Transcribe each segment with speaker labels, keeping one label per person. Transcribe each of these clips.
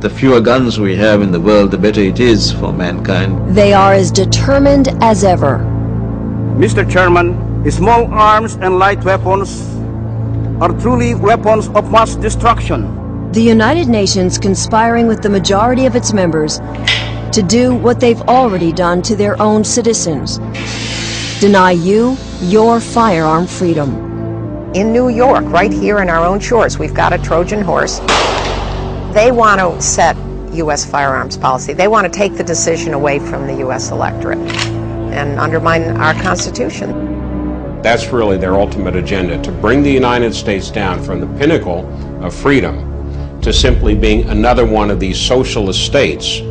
Speaker 1: The fewer guns we have in the world, the better it is for mankind.
Speaker 2: They are as determined as ever.
Speaker 3: Mr. Chairman, small arms and light weapons are truly weapons of mass destruction.
Speaker 2: The United Nations conspiring with the majority of its members to do what they've already done to their own citizens. Deny you your firearm freedom.
Speaker 4: In New York, right here in our own shores, we've got a Trojan horse. They want to set U.S. firearms policy. They want to take the decision away from the U.S. electorate and undermine our Constitution.
Speaker 5: That's really their ultimate agenda, to bring the United States down from the pinnacle of freedom to simply being another one of these socialist states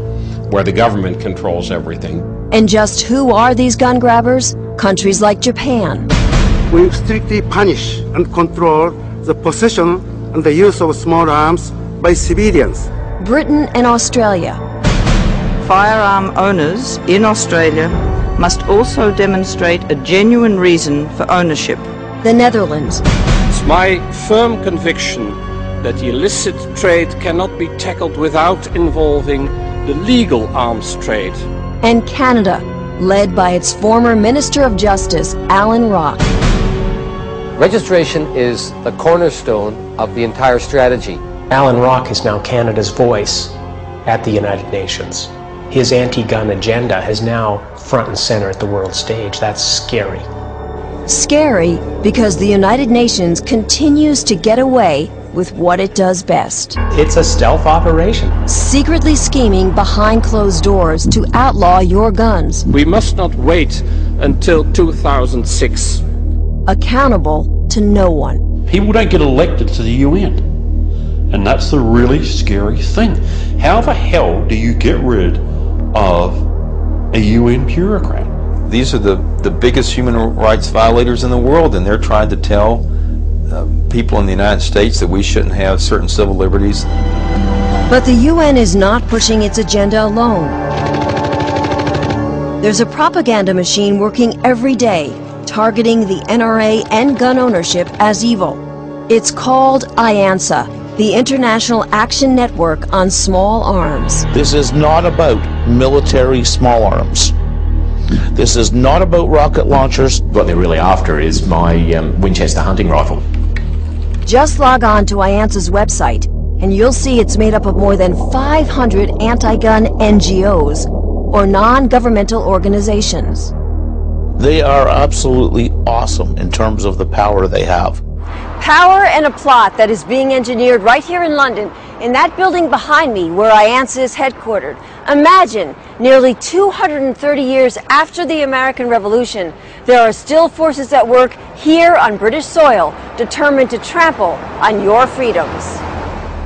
Speaker 5: where the government controls everything.
Speaker 2: And just who are these gun grabbers? Countries like Japan.
Speaker 6: We strictly punish and control the possession and the use of small arms by civilians.
Speaker 2: Britain and Australia.
Speaker 7: Firearm owners in Australia must also demonstrate a genuine reason for ownership.
Speaker 2: The Netherlands.
Speaker 8: It's my firm conviction that the illicit trade cannot be tackled without involving the legal arms trade.
Speaker 2: And Canada, led by its former Minister of Justice, Alan Rock.
Speaker 9: Registration is the cornerstone of the entire strategy.
Speaker 10: Alan Rock is now Canada's voice at the United Nations. His anti-gun agenda is now front and center at the world stage. That's scary.
Speaker 2: Scary because the United Nations continues to get away with what it does best.
Speaker 10: It's a stealth operation.
Speaker 2: Secretly scheming behind closed doors to outlaw your guns.
Speaker 8: We must not wait until 2006.
Speaker 2: Accountable to no one.
Speaker 11: People don't get elected to the UN. And that's the really scary thing. How the hell do you get rid of a UN bureaucrat?
Speaker 12: These are the biggest human rights violators in the world, and they're trying to tell people in the United States that we shouldn't have certain civil liberties.
Speaker 2: But the UN is not pushing its agenda alone. There's a propaganda machine working every day, targeting the NRA and gun ownership as evil. It's called IANSA, the International Action Network on Small Arms.
Speaker 13: This is not about military small arms. This is not about rocket launchers.
Speaker 14: What they're really after is my Winchester hunting rifle.
Speaker 2: Just log on to IANSA's website, and you'll see it's made up of more than 500 anti-gun NGOs, or non-governmental organizations.
Speaker 13: They are absolutely awesome in terms of the power they have.
Speaker 2: Power and a plot that is being engineered right here in London, in that building behind me where IANSA is headquartered. Imagine, nearly 230 years after the American Revolution, there are still forces at work here on British soil, determined to trample on your freedoms.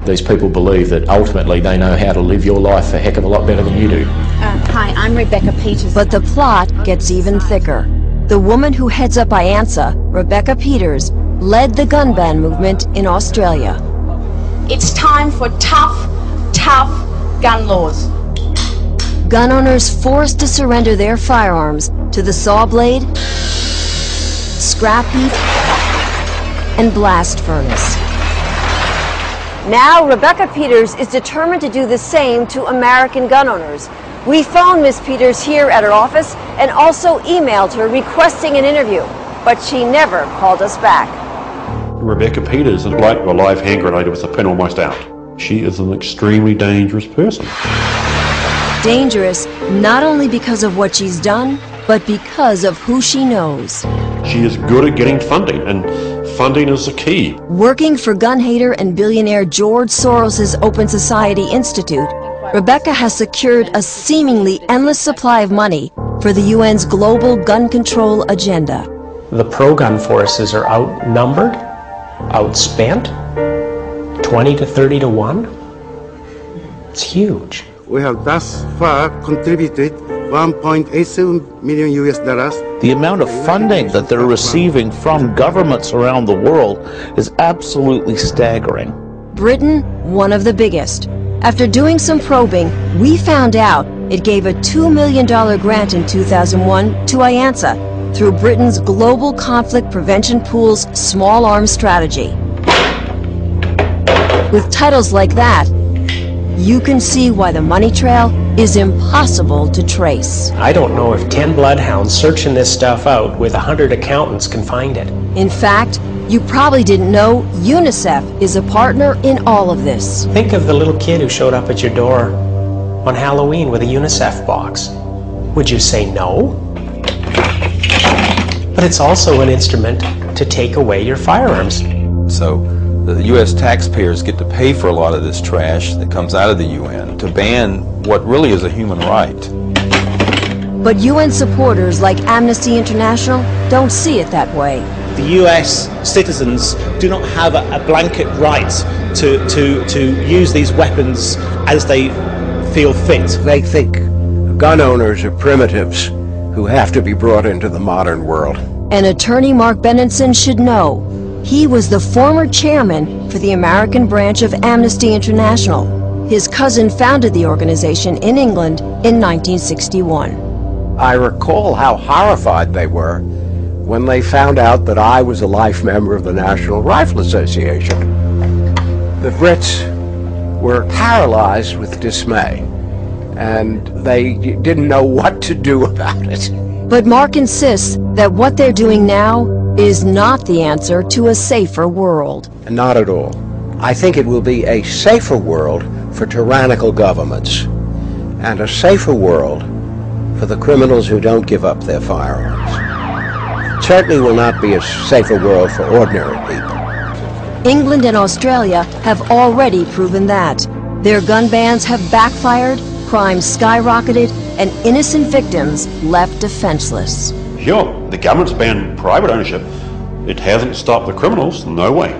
Speaker 14: These people believe that ultimately they know how to live your life a heck of a lot better than you do.
Speaker 15: Hi, I'm Rebecca Peters.
Speaker 2: But the plot gets even thicker. The woman who heads up IANSA, Rebecca Peters, led the gun ban movement in Australia.
Speaker 15: It's time for tough gun laws.
Speaker 2: Gun owners forced to surrender their firearms to the saw blade, scrap heap, and blast furnace. Now Rebecca Peters is determined to do the same to American gun owners. We phoned Miss Peters here at her office and also emailed her requesting an interview, but she never called us back.
Speaker 11: Rebecca Peters is like a live hand grenade with the pin almost out. She is an extremely dangerous person.
Speaker 2: Dangerous not only because of what she's done, but because of who she knows.
Speaker 11: She is good at getting funding, and funding is the key.
Speaker 2: Working for gun hater and billionaire George Soros' Open Society Institute, Rebecca has secured a seemingly endless supply of money for the UN's global gun control agenda.
Speaker 10: The pro-gun forces are outnumbered, outspent, 20 to 30 to 1. It's huge.
Speaker 6: We have thus far contributed $1.87 million US.
Speaker 13: The amount of funding that they're receiving from governments around the world is absolutely staggering.
Speaker 2: Britain, one of the biggest. After doing some probing, we found out it gave a $2 million grant in 2001 to IANSA through Britain's Global Conflict Prevention Pool's Small Arms Strategy. With titles like that, you can see why the money trail is impossible to trace.
Speaker 10: I don't know if 10 bloodhounds searching this stuff out with 100 accountants can find it.
Speaker 2: In fact, you probably didn't know UNICEF is a partner in all of this.
Speaker 10: Think of the little kid who showed up at your door on Halloween with a UNICEF box. Would you say no? But it's also an instrument to take away your firearms.
Speaker 12: So the U.S. taxpayers get to pay for a lot of this trash that comes out of the UN to ban what really is a human right.
Speaker 2: But UN supporters like Amnesty International don't see it that way.
Speaker 16: The US citizens do not have a blanket right to use these weapons as they feel fit.
Speaker 17: They think gun owners are primitives who have to be brought into the modern world.
Speaker 2: And attorney Mark Benenson should know. He was the former chairman for the American branch of Amnesty International. His cousin founded the organization in England in 1961.
Speaker 17: I recall how horrified they were when they found out that I was a life member of the National Rifle Association. The Brits were paralyzed with dismay, and they didn't know what to do about it.
Speaker 2: But Mark insists that what they're doing now is not the answer to a safer world.
Speaker 17: Not at all. I think it will be a safer world for tyrannical governments, and a safer world for the criminals who don't give up their firearms. It certainly will not be a safer world for ordinary people.
Speaker 2: England and Australia have already proven that. Their gun bans have backfired, crime skyrocketed, and innocent victims left defenseless.
Speaker 11: Sure, the government's banned private ownership. It hasn't stopped the criminals, no way.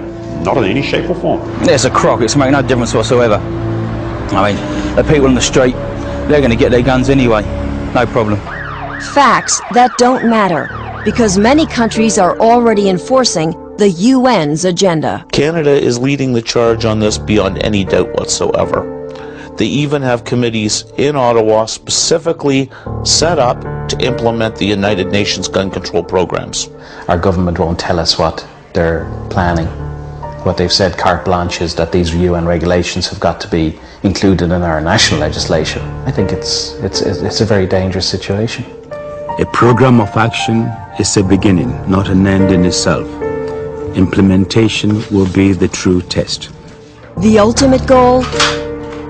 Speaker 11: Not in any shape or form.
Speaker 18: It's a crock, it's making no difference whatsoever. I mean, the people in the street, they're going to get their guns anyway. No problem.
Speaker 2: Facts that don't matter, because many countries are already enforcing the UN's agenda.
Speaker 13: Canada is leading the charge on this beyond any doubt whatsoever. They even have committees in Ottawa specifically set up to implement the United Nations gun control programs.
Speaker 14: Our government won't tell us what they're planning. What they've said carte blanche is that these UN regulations have got to be included in our national legislation. I think it's a very dangerous situation.
Speaker 19: A program of action is a beginning, not an end in itself. Implementation will be the true test.
Speaker 2: The ultimate goal?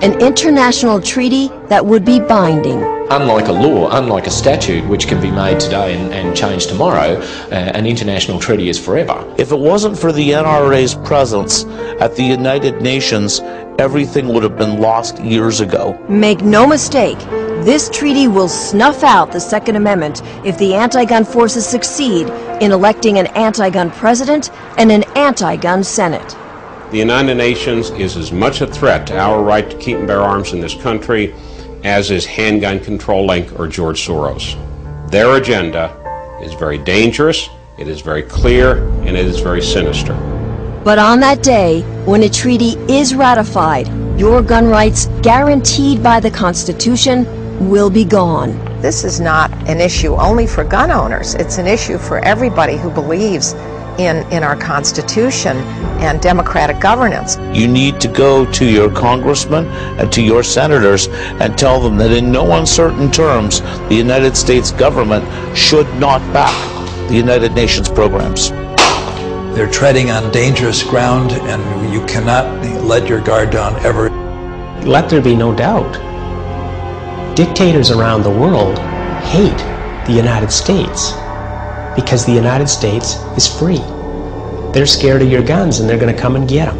Speaker 2: An international treaty that would be binding.
Speaker 14: Unlike a law, unlike a statute which can be made today and changed tomorrow, an international treaty is forever.
Speaker 13: If it wasn't for the NRA's presence at the United Nations, everything would have been lost years ago.
Speaker 2: Make no mistake, this treaty will snuff out the Second Amendment if the anti-gun forces succeed in electing an anti-gun president and an anti-gun Senate.
Speaker 5: The United Nations is as much a threat to our right to keep and bear arms in this country as is Handgun Control Inc. or George Soros. Their agenda is very dangerous, it is very clear, and it is very sinister.
Speaker 2: But on that day, when a treaty is ratified, your gun rights, guaranteed by the Constitution, will be gone.
Speaker 4: This is not an issue only for gun owners. It's an issue for everybody who believes in our Constitution and democratic governance.
Speaker 13: You need to go to your congressmen and to your senators and tell them that in no uncertain terms the United States government should not back the United Nations programs.
Speaker 20: They're treading on dangerous ground, and you cannot let your guard down ever.
Speaker 10: Let there be no doubt. Dictators around the world hate the United States because the United States is free. They're scared of your guns and they're going to come and get them.